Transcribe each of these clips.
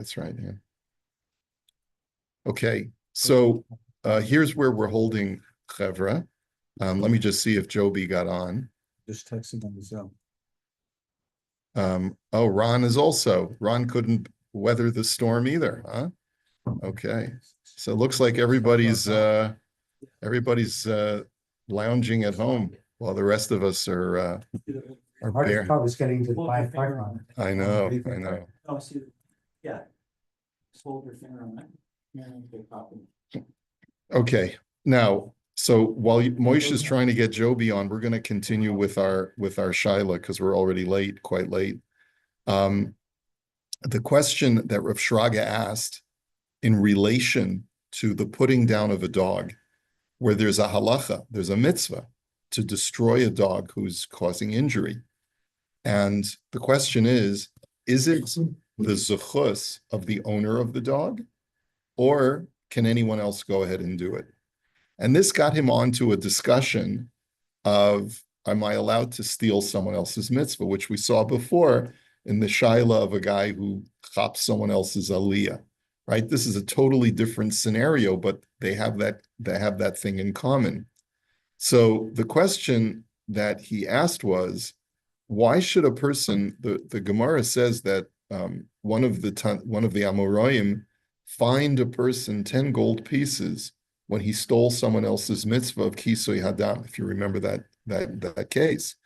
That's right. Yeah. Okay. So here's where we're holding Chevra. Let me just see if Joby got on. Just texting on the Zoom. Oh, Ron couldn't weather the storm either, huh? Okay. So it looks like everybody's lounging at home while the rest of us are Hardest part was getting to the fire on it. I know. Oh, see, yeah. Just hold your finger on that. And get copy. Okay. Now, so while Moish is trying to get Joby on, we're going to continue with our Shaila because we're already late, quite late. The question that Rav Shraga asked in relation to the putting down of a dog, where there's a halacha, there's a mitzvah to destroy a dog who's causing injury. And the question is it the zechus of the owner of the dog, or can anyone else go ahead and do it? And this got him onto a discussion of, am I allowed to steal someone else's mitzvah, which we saw before in the shaila of a guy who chops someone else's aliyah, right? This is a totally different scenario, but they have that thing in common. So the question that he asked was, why should a person, the Gemara says that one of the Amoraim fined a person 10 gold pieces when he stole someone else's mitzvah of Kisoy Hadam, if you remember that case.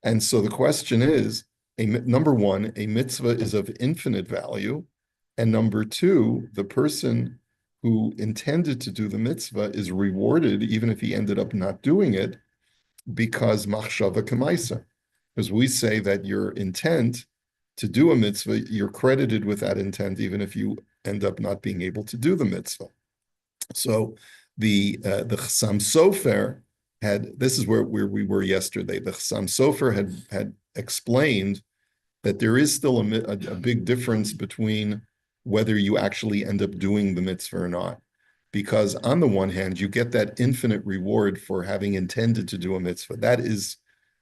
And so the question is, number one, a mitzvah is of infinite value. And number two, the person who intended to do the mitzvah is rewarded, even if he ended up not doing it, because machshava kamaisa. Because we say that your intent to do a mitzvah, you're credited with that intent, even if you end up not being able to do the mitzvah. So the Chassam Sofer this is where we were yesterday. The Chassam Sofer had explained that there is still a big difference between whether you actually end up doing the mitzvah or not. Because on the one hand, you get that infinite reward for having intended to do a mitzvah.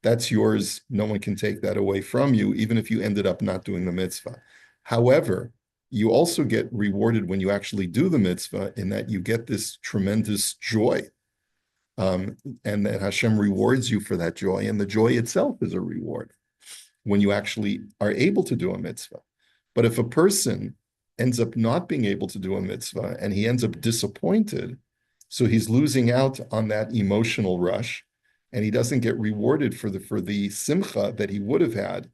That's yours. No one can take that away from you, even if you ended up not doing the mitzvah. However, you also get rewarded when you actually do the mitzvah in that you get this tremendous joy. And that Hashem rewards you for that joy. And the joy itself is a reward when you actually are able to do a mitzvah. But if a person ends up not being able to do a mitzvah and he ends up disappointed, so he's losing out on that emotional rush and he doesn't get rewarded for the simcha that he would have had.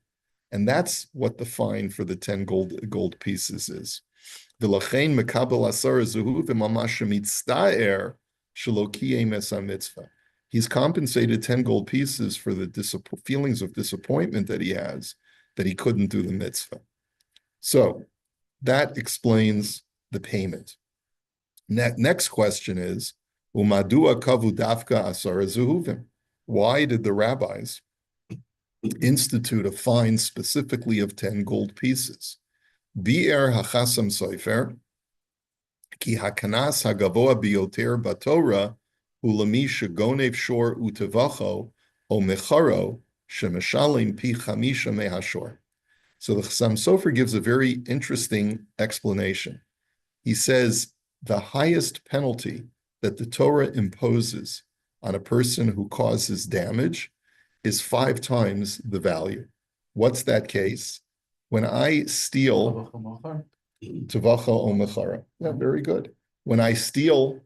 And that's what the fine for the 10 gold pieces is. V'lachein mekabel asar zehu v'mamash mitzta'er shelo kiyem es mitzvah. He's compensated 10 gold pieces for the feelings of disappointment that he has, that he couldn't do the mitzvah. So that explains the payment. Next question is, Umadua kavu dafka asara zehuvim. Why did the rabbis institute a fine specifically of 10 gold pieces? Bi'er hachasam soifer, ki hakanas hagavoa biyoter batorah ulami shegonev shor utevacho o mecharo shemeshalim pi chamisha mehashor. So the Chassam Sofer gives a very interesting explanation. He says the highest penalty that the Torah imposes on a person who causes damage is 5 times the value. What's that case? When I steal Tevacha o Mechara. Yeah, very good. When I steal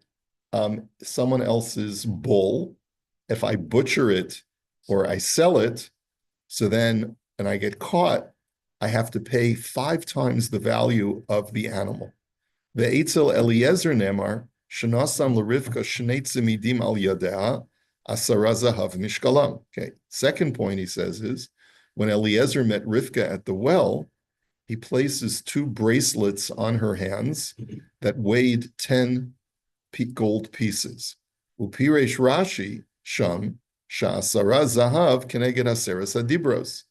someone else's bull, if I butcher it or I sell it, and I get caught, I have to pay 5 times the value of the animal. The Eitzel Eliezer Nemar, Shanasam L'Rivka Shnei Tzimidim Al Yadea, Asara Zahav Mishkalam. Okay, second point he says is, when Eliezer met Rivka at the well, he places 2 bracelets on her hands that weighed 10 gold pieces. Upiresh Rashi, Sham, Sha'asara Zahav Keneged Aseres Adibros.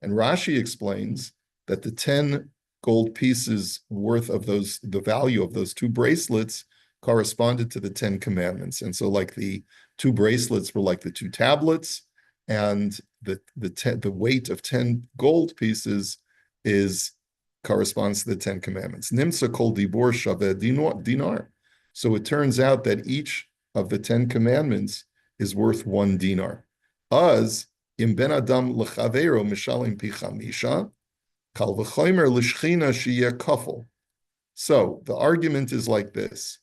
And Rashi explains that the 10 gold pieces worth of the value of those 2 bracelets corresponded to the 10 commandments. And so like the 2 bracelets were like the 2 tablets, and the weight of 10 gold pieces is corresponds to the 10 commandments. Nimsa kol dibor shaveh dinar. So it turns out that each of the 10 commandments is worth 1 dinar. Az im ben adam lechavero mishalim pi chamisha, kal v'chomer l'shchina sheyeh kafel. So the argument is like this.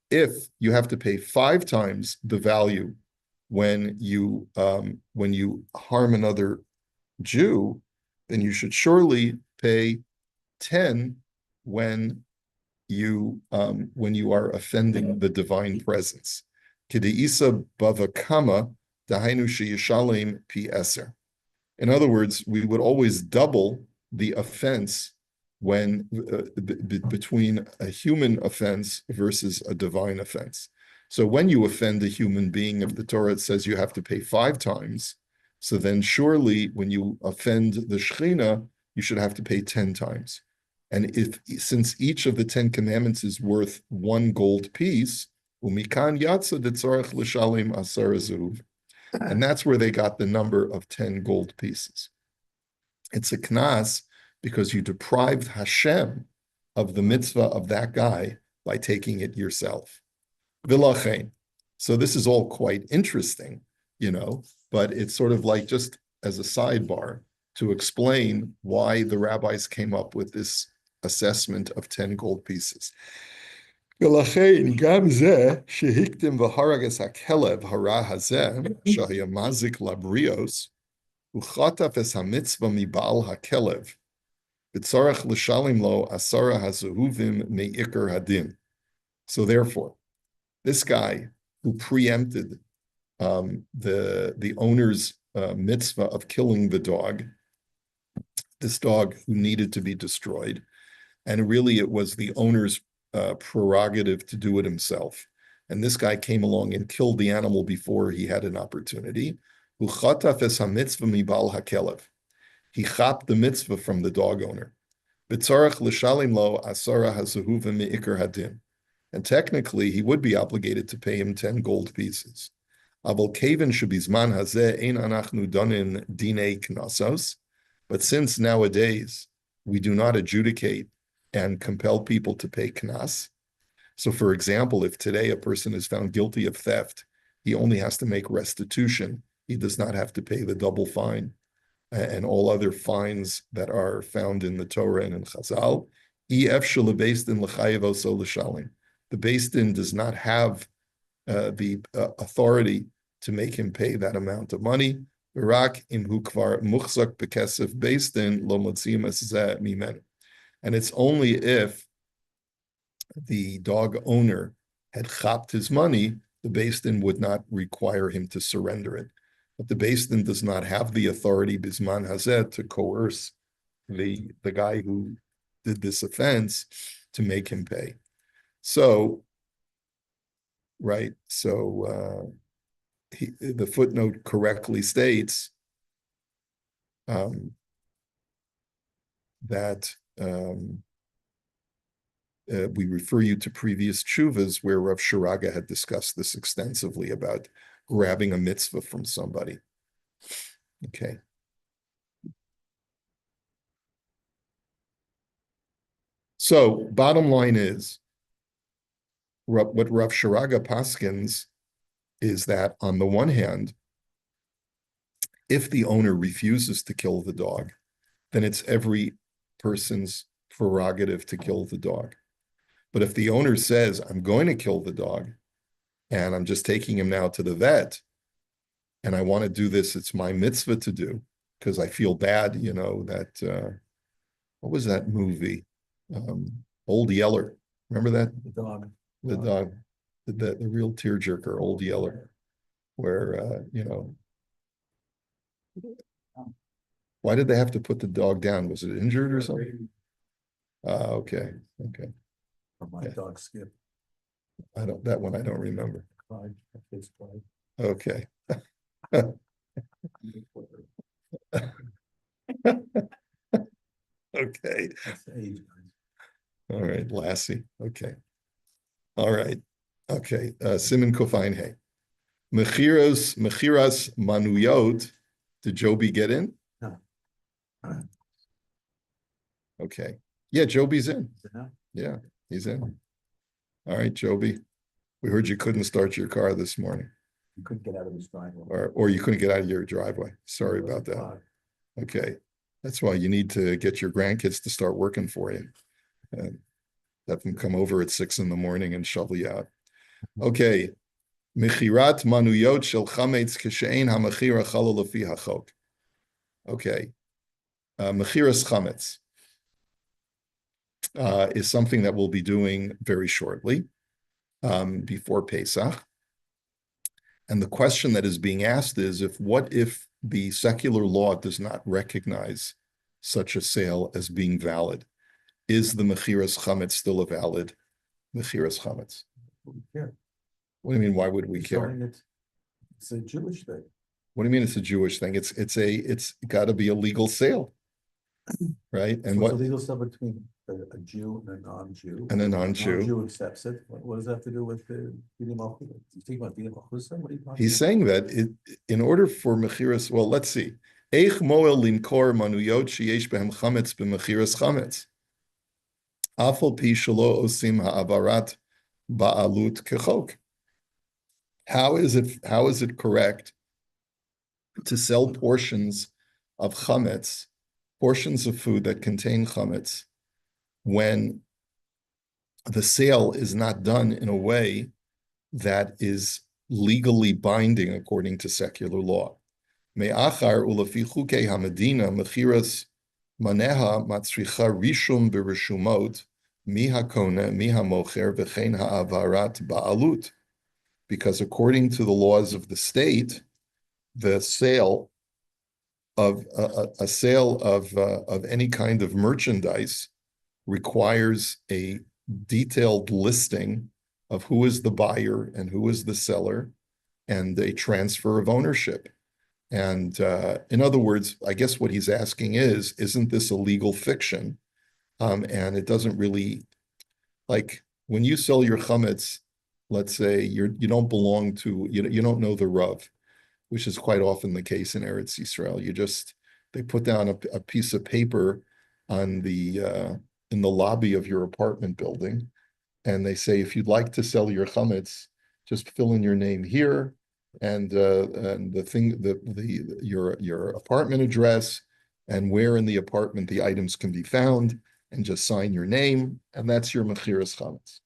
If you have to pay 5 times the value when you harm another Jew, then you should surely pay 10 when you are offending the divine presence. Kideisa bavakama dahainu sheyishalem pi eser. In other words, we would always double the offense when between a human offense versus a divine offense. So when you offend a human being, if the Torah says you have to pay 5 times, so then surely when you offend the Shekhinah, you should have to pay 10 times. And since each of the 10 commandments is worth 1 gold piece, umikan yatsa detzarech l'shalim asar zuv, and that's where they got the number of 10 gold pieces. It's a knas because you deprived Hashem of the mitzvah of that guy by taking it yourself. Vilachein. So this is all quite interesting, but it's sort of like just as a sidebar to explain why the rabbis came up with this assessment of 10 gold pieces. ולכן גם זה שהקדים והרג את הכלב הרע הזה, שהיה מזיק לבריאוס, הוא חטף את המצווה מבעל הכלב, וצריך לשלם לו 10 הזהובים מעיקר הדין. So therefore, this guy who preempted the owner's mitzvah of killing the dog, this dog who needed to be destroyed, and really it was the owner's prerogative to do it himself. And this guy came along and killed the animal before he had an opportunity. He chapped the mitzvah from the dog owner. And technically, he would be obligated to pay him 10 gold pieces. But since nowadays we do not adjudicate and compel people to pay knas. So for example, if today a person is found guilty of theft, he only has to make restitution. He does not have to pay the double fine and all other fines that are found in the Torah and in Chazal. The Beis Din does not have the authority to make him pay that amount of money. And it's only if the dog owner had chapped his money, the Beis Din would not require him to surrender it. But the Beis Din does not have the authority, bisman hazeh, to coerce the guy who did this offense to make him pay. So, right, so the footnote correctly states that we refer you to previous tshuvas where Rav Sharaga had discussed this extensively about grabbing a mitzvah from somebody. Okay. So, bottom line is, what Rav Sharaga paskins is that on the one hand, if the owner refuses to kill the dog, then it's every person's prerogative to kill the dog. But if the owner says, I'm going to kill the dog, and I'm just taking him now to the vet, and I want to do this, it's my mitzvah to do, because I feel bad, that, what was that movie? Old Yeller. Remember that? The dog. The dog, the real tearjerker, Old Yeller, where, why did they have to put the dog down? Was it injured or something? Okay. Or my dog Skip. That one I don't remember. Cried. His cried. Okay. Okay. That's the age, guys. All right, Lassie. Okay. All right. Okay. Siman Kofain Hey. Mechiras Manuyot. Did Joby get in? No. Okay. Yeah, Joby's in. Is it now? Yeah, he's in. All right, Joby. We heard you couldn't start your car this morning, You couldn't get out of this driveway. or you couldn't get out of your driveway. Sorry about that. Okay, that's why you need to get your grandkids to start working for you. And let them come over at 6 in the morning and shovel you out. Okay. Mechirat manuyot shel chametz kishein hamachira chala lefi hachok. Okay. Mechiras chametz is something that we'll be doing very shortly before Pesach. And the question that is being asked is what if the secular law does not recognize such a sale as being valid? Is the mechiras chametz still a valid mechiras chametz? Yeah. What do you mean? Why would we care? It's a Jewish thing. What do you mean it's a Jewish thing? It's got to be a legal sale, right? And So what it's a legal sale between a Jew and a non-Jew. And a non-Jew. Non-Jew accepts it. What does that have to do with the B'nai Malchus? You think about B'nai Malchus? What are you talking he's saying that in order for mechiras, well, let's see. Eich moel limkor manuyot sheyesh behem chametz b'mechiras chametz. Afal pi shelo osim ha'avarat ba'alut kechok. How is it correct to sell portions of chametz, portions of food that contain chametz, when the sale is not done in a way that is legally binding according to secular law? Me'achar ulefi chukei hamedina mechiras maneha matzricha rishum bereshumot mi hakona mi hamocher v'chein ha'avarat ba'alut. Because according to the laws of the state, the sale of a sale of any kind of merchandise requires a detailed listing of who is the buyer and who is the seller, and a transfer of ownership. And in other words, I guess what he's asking is, isn't this a legal fiction? And it doesn't really, like, when you sell your chametz, let's say you don't belong to, you don't know the Rav, which is quite often the case in Eretz Yisrael. They put down a piece of paper on in the lobby of your apartment building, and they say, if you'd like to sell your chametz, just fill in your name here, and your apartment address, and where in the apartment the items can be found, and just sign your name, and that's your mechiras chametz.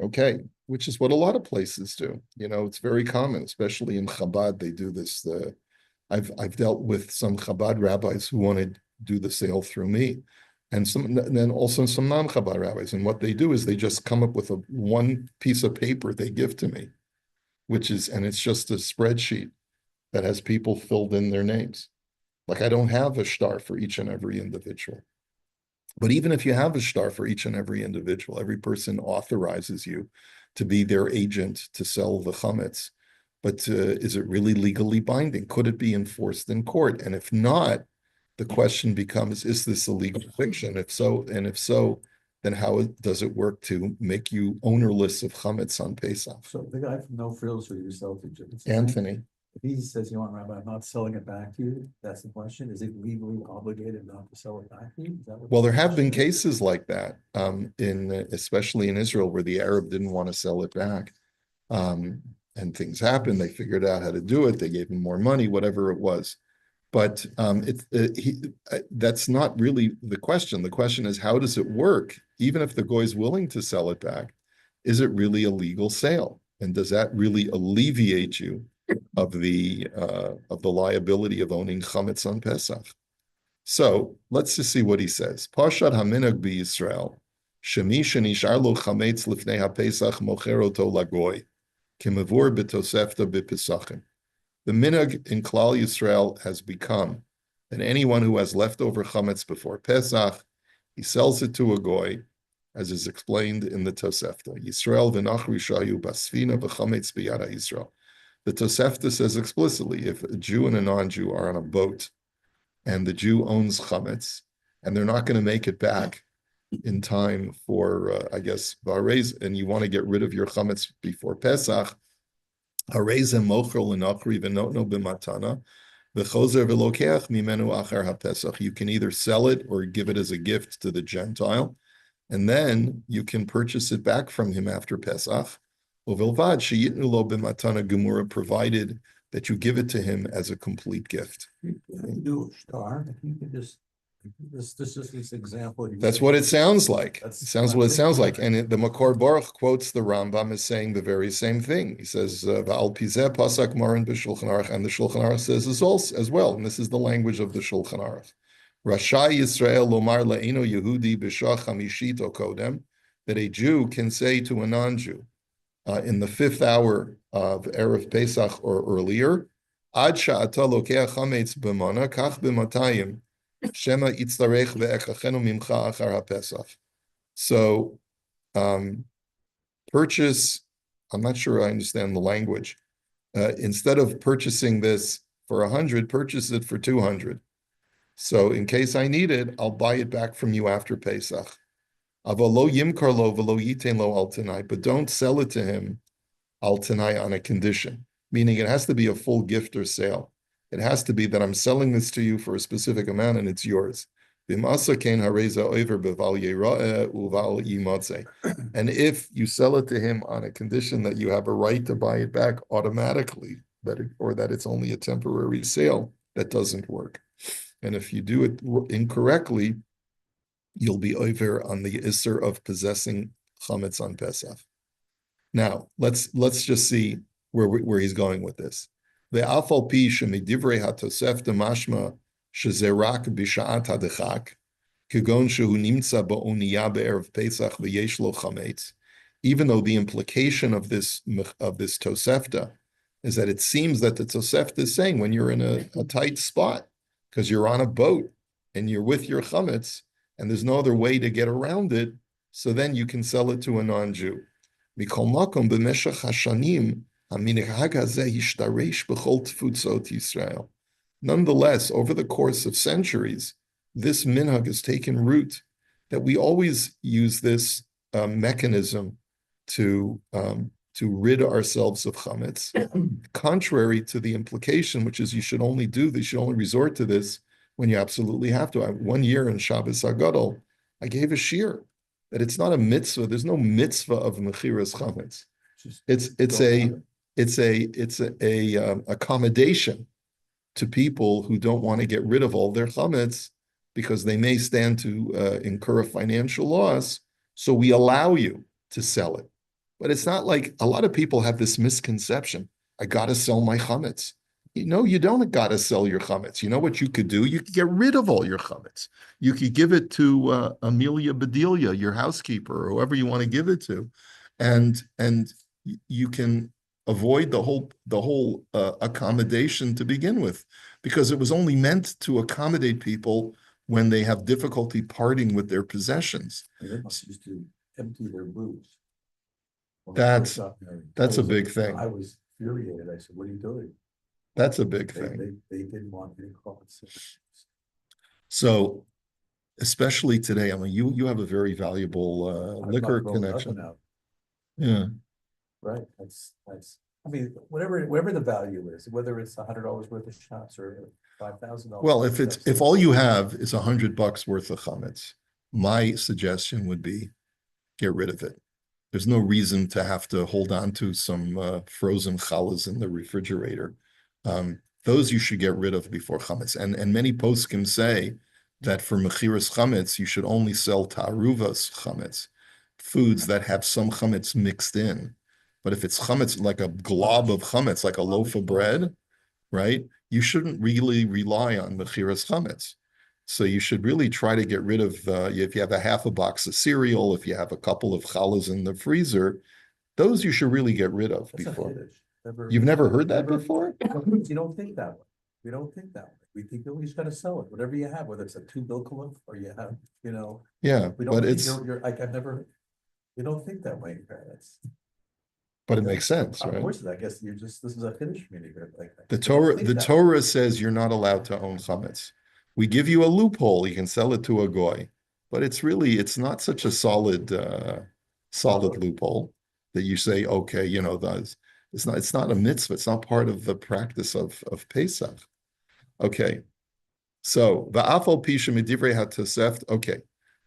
Okay, which is what a lot of places do. It's very common, especially in Chabad. They do this. I've dealt with some Chabad rabbis who want to do the sale through me, and then also some non-Chabad rabbis. And what they do is they just come up with one piece of paper they give to me, and it's just a spreadsheet that has people filled in their names. Like, I don't have a shtar for each and every individual. But even if you have a shtar for each and every individual, every person authorizes you to be their agent to sell the chametz. But is it really legally binding? Could it be enforced in court? And if not, the question becomes, is this a legal fiction? If so, then how does it work to make you ownerless of chametz on Pesach? So the guy from No Frills who you sell to, Anthony. If he says, Rabbi, I'm not selling it back to you, that's the question. Is it legally obligated not to sell it back to you? Well, there have been cases like that, especially in Israel, where the Arab didn't want to sell it back. And things happened. They figured out how to do it. They gave him more money, whatever it was. But that's not really the question. The question is, how does it work? Even if the goy is willing to sell it back, is it really a legal sale? And does that really alleviate you of the liability of owning chametz on Pesach? So let's just see what he says. Parshat haminag b'Yisrael, shemi shenishar lo chametz lifnei haPesach mocher oto lagoy, kimavur b'tosefta b'Pesachim. The minhag in Klal Yisrael has become that anyone who has leftover chametz before Pesach, he sells it to a goy, as is explained in the Tosefta. Yisrael v'nachri shayu basfina v'chametz b'yada Yisrael. The Tosefta says explicitly, if a Jew and a non-Jew are on a boat and the Jew owns chametz and they're not going to make it back in time for, I guess, Varez, and you want to get rid of your chametz before Pesach, Harezem mochel l'nachri v'notno b'matana, V'chozer v'lokeach mimenu achar haPesach. You can either sell it or give it as a gift to the Gentile, and then you can purchase it back from him after Pesach. Uvilvad sheyitnu lo b'matana gemura, provided that you give it to him as a complete gift. You can do a star, if you could just, this is this example. That's what it sounds like. It That's sounds what it sounds like. And the Makor Baruch quotes the Rambam as saying the very same thing. He says, Va'al pizeh pasak marin b'Shulchan Aruch, and the Shulchan Aruch says this also as well. And this is the language of the Shulchan Aruch. Rashai Yisrael lomar la'ino Yehudi b'shach hamishit o kodem, that a Jew can say to a non-Jew in the 5th hour of Erev Pesach or earlier, Ad sha'ata lokeach chametz b'mana kach b'matayim Shema itzarech ve'ekachenu mimcha achar haPesach. So, purchase. I'm not sure I understand the language. Instead of purchasing this for 100, purchase it for 200. So, in case I need it, I'll buy it back from you after Pesach. Avalo yimkar lo v'lo yitein lo al tanai, but don't sell it to him al tanai on a condition, meaning it has to be a full gift or sale. It has to be that I'm selling this to you for a specific amount and it's yours. And if you sell it to him on a condition that you have a right to buy it back automatically, or that it's only a temporary sale, that doesn't work. And if you do it incorrectly, you'll be over on the Isser of possessing chametz on Pesach. Now, let's just see where he's going with this. ואף על פי שמדברי התוספתא משמע שזה רק בשעת הדחק, כגון שהוא נמצא באונייה בערב פסח ויש לו חמץ, even though the implication of this Tosefta is that it seems that the Tosefta is saying when you're in a tight spot, because you're on a boat and you're with your chametz, and there's no other way to get around it, so then you can sell it to a non-Jew. Mikol makom b'meshach hashanim, nonetheless, over the course of centuries, this minhag has taken root, that we always use this mechanism to rid ourselves of chametz, contrary to the implication, which is you should only resort to this when you absolutely have to. One year in Shabbos HaGadol, I gave a shir that it's not a mitzvah. There's no mitzvah of mechiras chametz. It's a accommodation to people who don't want to get rid of all their chametz because they may stand to incur a financial loss. So we allow you to sell it. But it's not like a lot of people have this misconception. I got to sell my chametz. You don't got to sell your chametz. You know what you could do? You could get rid of all your chametz. You could give it to Amelia Bedelia, your housekeeper, or whoever you want to give it to. And you can avoid the whole accommodation to begin with, because it was only meant to accommodate people when they have difficulty parting with their possessions. They must used to empty their boots. That's a big thing. I was infuriated. I said, "What are you doing?" That's a big thing. They didn't want any compensation. So, especially today, I mean, you have a very valuable liquor connection. Yeah. Right. That's. I mean, whatever the value is, whether it's $100 worth of shots or $5,000. Well, if all you have is $100 worth of chametz, my suggestion would be get rid of it. There's no reason to have to hold on to some frozen challahs in the refrigerator. Those you should get rid of before chametz. And many poskim say that for mechiras chametz, you should only sell ta'aruvas chametz, foods that have some chametz mixed in. But if it's chametz, like a glob of chametz, like a loaf of bread, right? You shouldn't really rely on mechiras chametz. So you should really try to get rid of, if you have a half a box of cereal, if you have a couple of challahs in the freezer, those you should really get rid of before. You've never heard that before? You don't think that way. We don't think that way. We think you just got to sell it, whatever you have, whether it's a 2 bilkalif or you have, Yeah, we don't but think it's, we don't think that way in fairness. but it makes sense, Of right? course, I guess this is a Kiddush meeting. The Torah says you're not allowed to own chametz. We give you a loophole. You can sell it to a goy, but it's not such a solid loophole that you say, okay, it's not a mitzvah. It's not part of the practice of Pesach. Okay. So va'afal pisha midivrei haTosefta. Okay.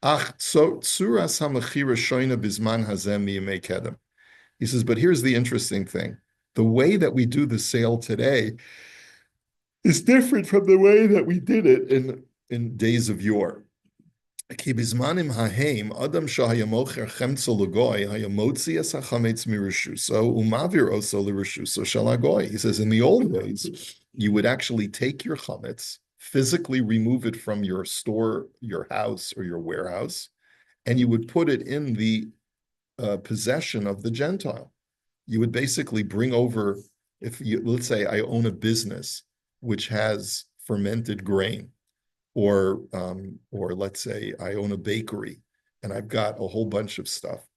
Ach so tsuras hamachira shoina bizman hazem miyemei kedem. He says, but here's the interesting thing. The way that we do the sale today is different from the way that we did it in days of yore. Ki bizmanim hahem adam shahaya mocher chemtza legoy haya motzi es hachametz mirushuso umavir oso lerushuso shalagoy. He says, in the old days, you would actually take your chametz, physically remove it from your store, your house, or your warehouse, and you would put it in the possession of the Gentile. You would basically bring over, if you, let's say I own a business which has fermented grain, or let's say I own a bakery and I've got a whole bunch of stuff.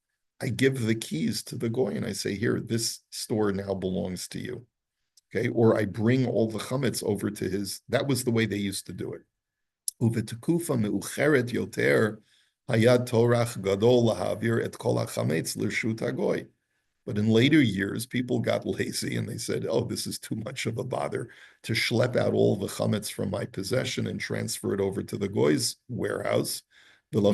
I give the keys to the goy and I say, here, this store now belongs to you. Okay, or I bring all the chametz over to his. That was the way they used to do it. Uv'tekufa meucheret yoter hayad torach gadol lahavir et kol hachametz l'rshut hagoy. But in later years, people got lazy and they said, oh, this is too much of a bother to schlep out all the chametz from my possession and transfer it over to the goy's warehouse. And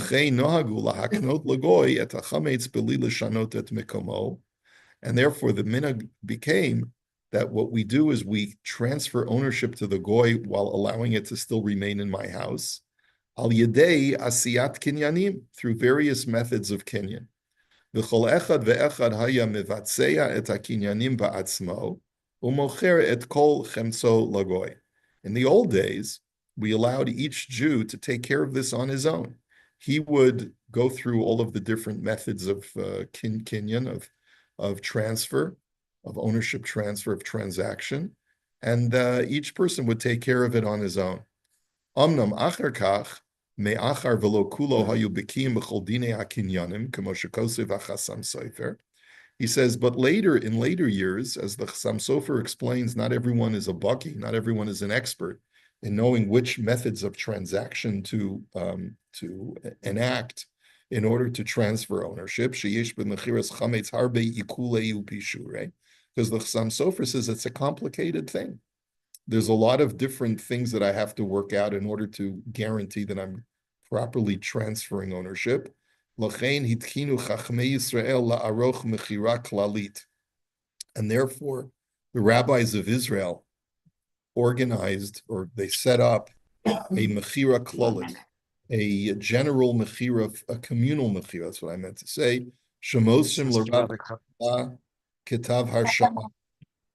therefore, the minhag became that what we do is we transfer ownership to the goy while allowing it to still remain in my house. Al yedei asiyat kinyanim, through various methods of kinyan. V'chol echad ve'echad haya mevatzea et hakinyanim ba'atzmo u'mocher et kol chemtzo lagoy. In the old days, we allowed each Jew to take care of this on his own. He would go through all of the different methods of kinyan, of transfer, of ownership transfer, of transaction, and each person would take care of it on his own. Amnam achar kach, me'achar v'lo kulo hayu b'kiyim b'chol dinei hakinyanim, k'mo shekosev ha'chasam sofer. He says, but later, in later years, as the Chassam Sofer explains, not everyone is a baki, not everyone is an expert in knowing which methods of transaction to enact in order to transfer ownership. Sheyesh b'mechiras chametz harbe ikulei upishu, right? Because the Chassam Sofer says it's a complicated thing. There's a lot of different things that I have to work out in order to guarantee that I'm properly transferring ownership. L'chein hitkinu chachmei Yisrael la'aroch mechira klalit. And therefore, the rabbis of Israel organized, or they set up a mechira klalit, a general mechira, a communal mechira. That's what I meant to say. Shemosim l'rav kitav harshama.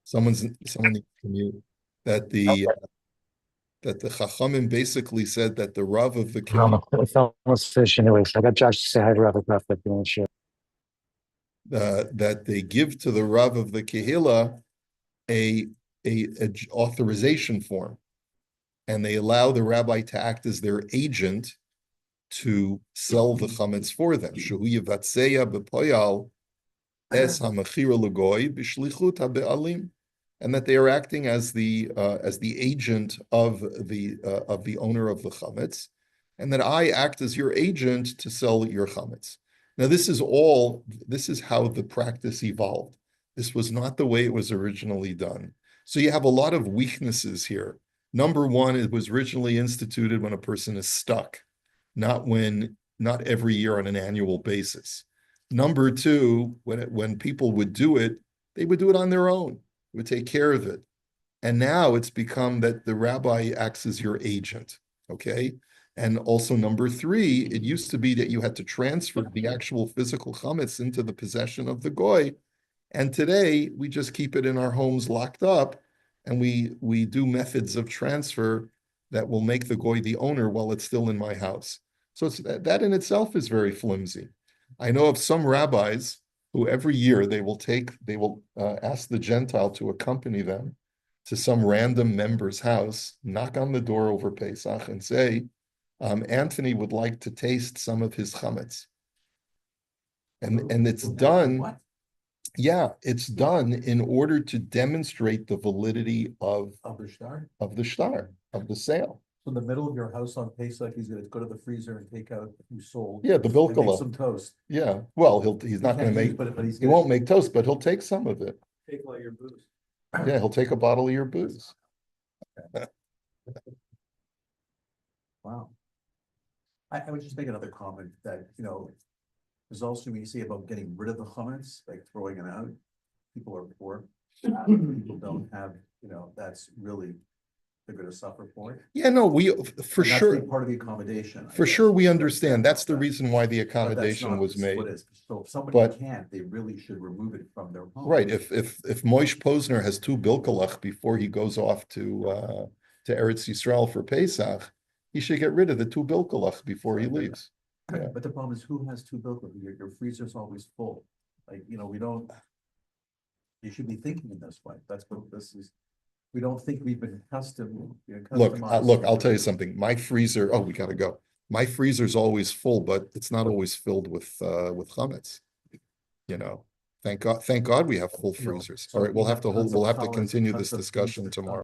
Someone needs to mute. That the Chachamim basically said that the Rav of the community, It's almost finished anyway, so I got Josh to say hi to Rav Rav if you want to share. that they give to the Rav of the Kehillah a authorization form, and they allow the rabbi to act as their agent to sell the chametz for them. Shehu yivatzeya b'poyal es hamachira l'goy b'shlichut habe'alim. And that they are acting as the agent of the owner of the chametz, and that I act as your agent to sell your chametz. Now, this is how the practice evolved. This was not the way it was originally done. So you have a lot of weaknesses here. Number one, it was originally instituted when a person is stuck, not every year on an annual basis. Number two, when people would do it, they would do it on their own. Would take care of it. And now it's become that the rabbi acts as your agent, okay? And also number three, it used to be that you had to transfer the actual physical chametz into the possession of the goy. And today, we just keep it in our homes locked up, and we do methods of transfer that will make the goy the owner while it's still in my house. So that in itself is very flimsy. I know of some rabbis who every year they will ask the Gentile to accompany them to some random member's house, knock on the door over Pesach and say, Anthony would like to taste some of his chametz. And it's done, What? yeah, it's done in order to demonstrate the validity of the shtar? Of the sale. So in the middle of your house on Pesach, he's gonna go to the freezer and take out what you sold. Yeah, the and make bilkala. some toast. Yeah, well, he's not going to make, But he's he won't make toast, but he'll take some of it. take all your booze. Yeah, he'll take a bottle of your booze. Wow. I would just make another comment that, there's also when you say about getting rid of the chametz, like throwing it out, people are poor. People don't have, that's really, they're gonna suffer for it. Yeah, no, for And that's sure, part of the accommodation. I for guess. sure, we But understand. That's the reason why the but that's accommodation not was made. what is. So if somebody But- can't, they really should remove it from their home. Right, if Moish Posner has two bilkalach before he goes off to Eretz Yisrael for Pesach, he should get rid of the two bilkalach before he leaves. Yeah. But the problem is, who has two bilkos? Your freezer's always full. Like, we don't. You should be thinking in this way. That's what this is. We don't think we've been accustomed. Look, I'll tell you something. My freezer, oh, we gotta go. My freezer's always full, but it's not always filled with chametz. Thank God we have full freezers. All right, we'll have to continue this discussion tomorrow.